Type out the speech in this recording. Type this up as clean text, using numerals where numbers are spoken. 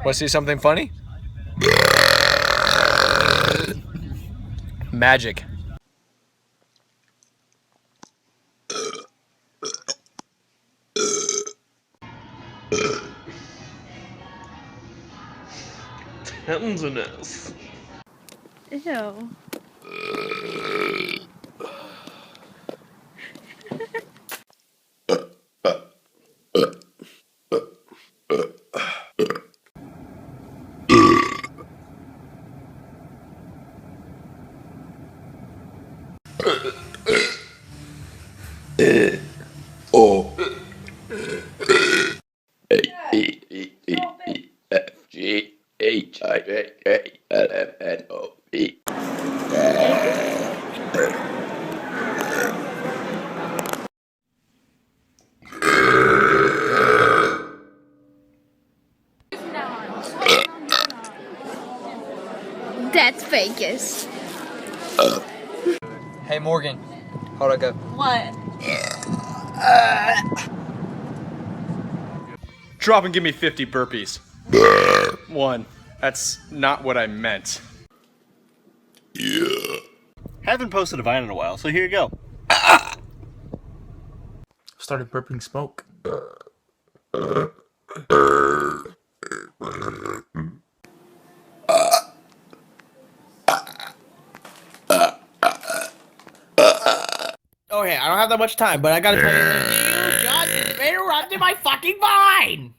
Want to see something funny? Magic. Tenderness. Ew. O A E E F G H I J K L M N O P. That's Vegas. Hey Morgan, how'd I go? What? Drop and give me 50 burpees. One. That's not what I meant. Yeah. Haven't posted a Vine in a while, so here you go. Started burping smoke. Okay, I don't have that much time, but I gotta tell you, you just interrupted my fucking Vine!